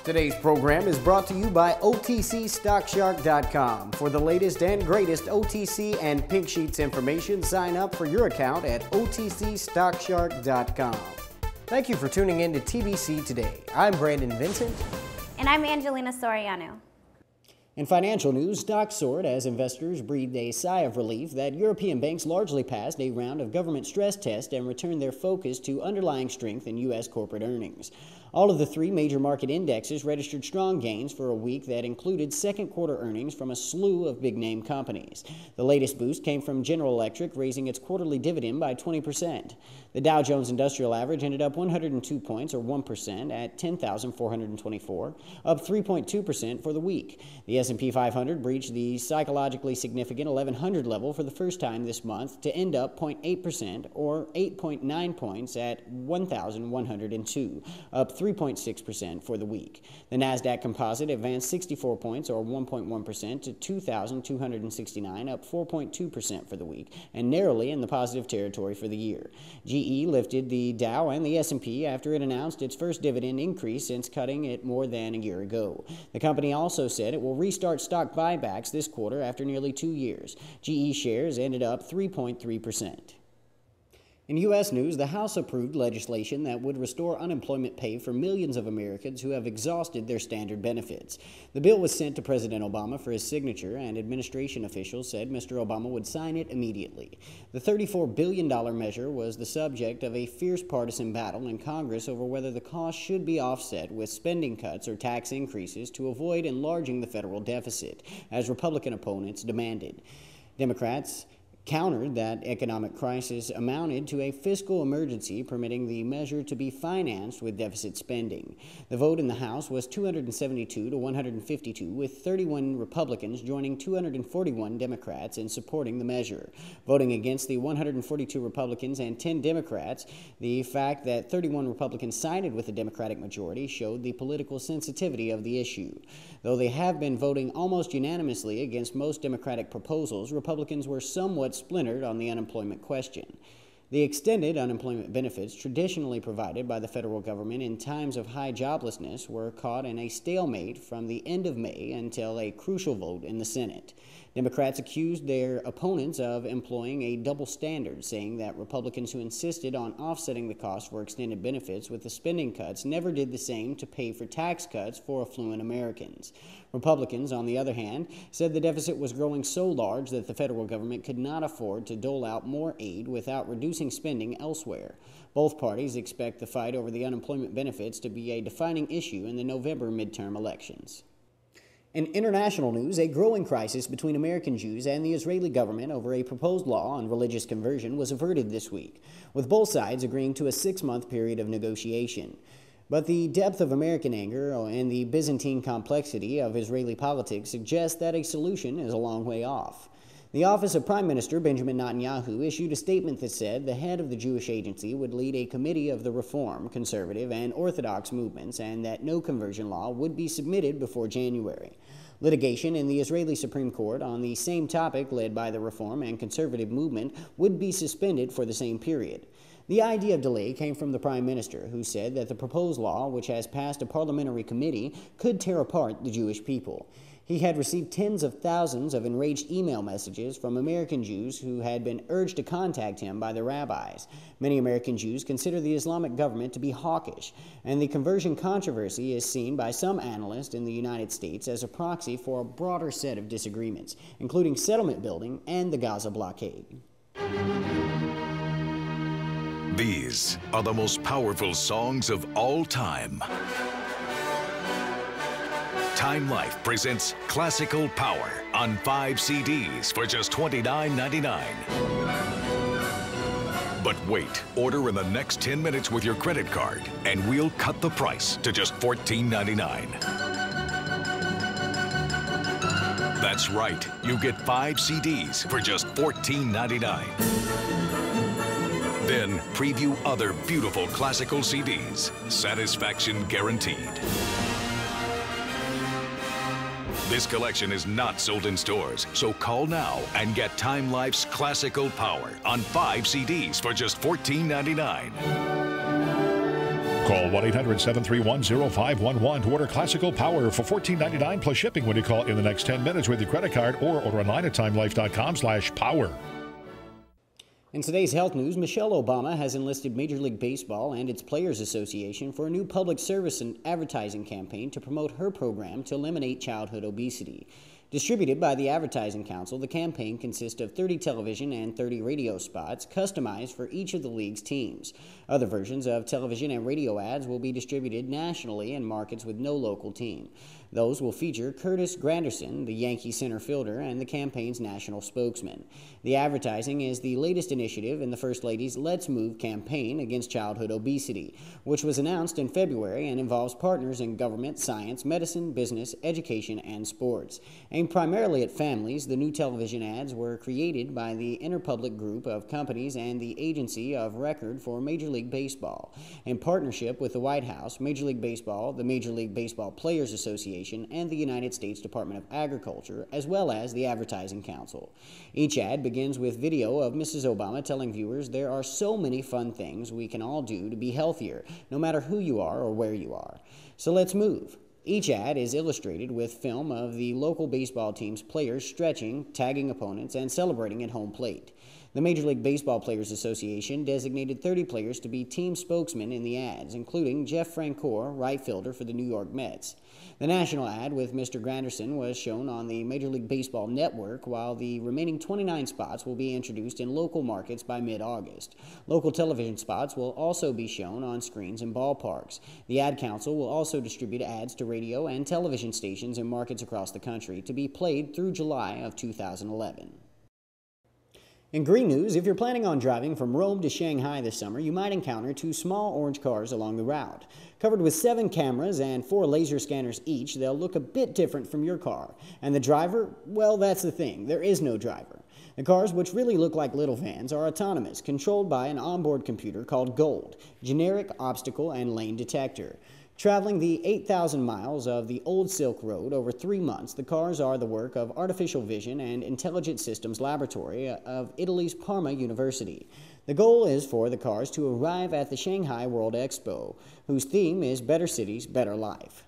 Today's program is brought to you by OTCStockShark.com. For the latest and greatest OTC and Pink Sheets information, sign up for your account at OTCStockShark.com. Thank you for tuning in to TBC Today. I'm Brandon Vincent. And I'm Angelina Soriano. In financial news, stocks soared as investors breathed a sigh of relief that European banks largely passed a round of government stress tests and returned their focus to underlying strength in U.S. corporate earnings. All of the three major market indexes registered strong gains for a week that included second quarter earnings from a slew of big-name companies. The latest boost came from General Electric, raising its quarterly dividend by 20%. The Dow Jones Industrial Average ended up 102 points, or 1%, at 10,424, up 3.2% for the week. The S&P 500 breached the psychologically significant 1,100 level for the first time this month to end up 0.8%, or 8.9 points, at 1,102, up 3.6% for the week. The Nasdaq Composite advanced 64 points, or 1.1%, to 2,269, up 4.2% for the week, and narrowly in the positive territory for the year. GE lifted the Dow and the S&P after it announced its first dividend increase since cutting it more than a year ago. The company also said it will restart stock buybacks this quarter after nearly 2 years. GE shares ended up 3.3%. In U.S. news, the House approved legislation that would restore unemployment pay for millions of Americans who have exhausted their standard benefits. The bill was sent to President Obama for his signature, and administration officials said Mr. Obama would sign it immediately. The $34 billion measure was the subject of a fierce partisan battle in Congress over whether the cost should be offset with spending cuts or tax increases to avoid enlarging the federal deficit, as Republican opponents demanded. Democrats countered that economic crisis amounted to a fiscal emergency, permitting the measure to be financed with deficit spending. The vote in the House was 272 to 152, with 31 Republicans joining 241 Democrats in supporting the measure. Voting against the 142 Republicans and 10 Democrats, the fact that 31 Republicans sided with the Democratic majority showed the political sensitivity of the issue. Though they have been voting almost unanimously against most Democratic proposals, Republicans were somewhat splintered on the unemployment question. The extended unemployment benefits traditionally provided by the federal government in times of high joblessness were caught in a stalemate from the end of May until a crucial vote in the Senate. Democrats accused their opponents of employing a double standard, saying that Republicans who insisted on offsetting the cost for extended benefits with the spending cuts never did the same to pay for tax cuts for affluent Americans. Republicans, on the other hand, said the deficit was growing so large that the federal government could not afford to dole out more aid without reducing spending elsewhere. Both parties expect the fight over the unemployment benefits to be a defining issue in the November midterm elections. In international news, a growing crisis between American Jews and the Israeli government over a proposed law on religious conversion was averted this week, with both sides agreeing to a 6-month period of negotiation. But the depth of American anger and the Byzantine complexity of Israeli politics suggest that a solution is a long way off. The office of Prime Minister Benjamin Netanyahu issued a statement that said the head of the Jewish agency would lead a committee of the Reform, Conservative, and Orthodox movements, and that no conversion law would be submitted before January. Litigation in the Israeli Supreme Court on the same topic led by the Reform and Conservative movement would be suspended for the same period. The idea of delay came from the Prime Minister, who said that the proposed law, which has passed a parliamentary committee, could tear apart the Jewish people. He had received tens of thousands of enraged email messages from American Jews who had been urged to contact him by their rabbis. Many American Jews consider the Islamic government to be hawkish, and the conversion controversy is seen by some analysts in the United States as a proxy for a broader set of disagreements, including settlement building and the Gaza blockade. These are the most powerful songs of all time. Time Life presents Classical Power on 5 CDs for just $29.99. But wait, order in the next 10 minutes with your credit card, and we'll cut the price to just $14.99. That's right, you get 5 CDs for just $14.99. Then preview other beautiful classical CDs, satisfaction guaranteed. This collection is not sold in stores, so call now and get Time Life's Classical Power on 5 CDs for just $14.99. Call 1-800-731-0511 to order Classical Power for $14.99 plus shipping when you call in the next 10 minutes with your credit card or order online at timelife.com/power. In today's health news, Michelle Obama has enlisted Major League Baseball and its Players Association for a new public service and advertising campaign to promote her program to eliminate childhood obesity. Distributed by the Advertising Council, the campaign consists of 30 television and 30 radio spots customized for each of the league's teams. Other versions of television and radio ads will be distributed nationally in markets with no local team. Those will feature Curtis Granderson, the Yankee center fielder, and the campaign's national spokesman. The advertising is the latest initiative in the First Lady's Let's Move campaign against childhood obesity, which was announced in February and involves partners in government, science, medicine, business, education, and sports. Aimed primarily at families, the new television ads were created by the Interpublic Group of companies and the Agency of Record for Major League Baseball. In partnership with the White House, Major League Baseball, the Major League Baseball Players Association, and the United States Department of Agriculture, as well as the Advertising Council. Each ad begins with video of Mrs. Obama telling viewers there are so many fun things we can all do to be healthier, no matter who you are or where you are. So let's move. Each ad is illustrated with film of the local baseball team's players stretching, tagging opponents, and celebrating at home plate. The Major League Baseball Players Association designated 30 players to be team spokesmen in the ads, including Jeff Francoeur, right fielder for the New York Mets. The national ad with Mr. Granderson was shown on the Major League Baseball Network, while the remaining 29 spots will be introduced in local markets by mid-August. Local television spots will also be shown on screens in ballparks. The Ad Council will also distribute ads to radio and television stations in markets across the country to be played through July of 2011. In green news, if you're planning on driving from Rome to Shanghai this summer, you might encounter 2 small orange cars along the route. Covered with 7 cameras and 4 laser scanners each, they'll look a bit different from your car. And the driver? Well, that's the thing. There is no driver. The cars, which really look like little vans, are autonomous, controlled by an onboard computer called GOLD, Generic Obstacle and Lane Detector. Traveling the 8,000 miles of the Old Silk Road over 3 months, the cars are the work of Artificial Vision and Intelligent Systems Laboratory of Italy's Parma University. The goal is for the cars to arrive at the Shanghai World Expo, whose theme is Better Cities, Better Life.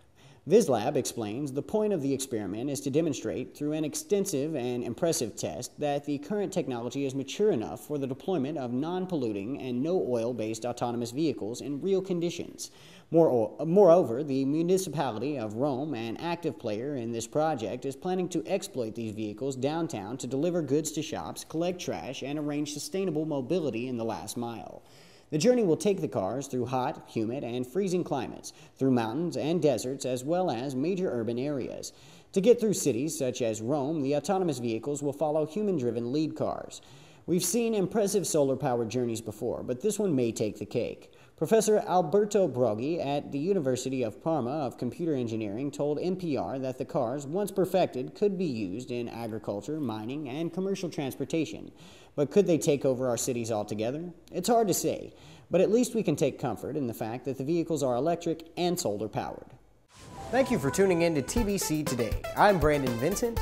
VizLab explains the point of the experiment is to demonstrate through an extensive and impressive test that the current technology is mature enough for the deployment of non-polluting and no-oil-based autonomous vehicles in real conditions. Moreover, the municipality of Rome, an active player in this project, is planning to exploit these vehicles downtown to deliver goods to shops, collect trash, and arrange sustainable mobility in the last mile. The journey will take the cars through hot, humid, and freezing climates, through mountains and deserts, as well as major urban areas. To get through cities such as Rome, the autonomous vehicles will follow human-driven lead cars. We've seen impressive solar-powered journeys before, but this one may take the cake. Professor Alberto Broggi at the University of Parma of Computer Engineering told NPR that the cars, once perfected, could be used in agriculture, mining, and commercial transportation. But could they take over our cities altogether? It's hard to say, but at least we can take comfort in the fact that the vehicles are electric and solar-powered. Thank you for tuning in to TBC Today. I'm Brandon Vincent.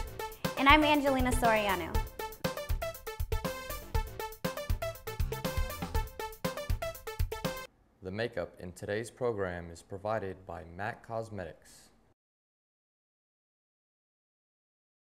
And I'm Angelina Soriano. The makeup in today's program is provided by MAC Cosmetics.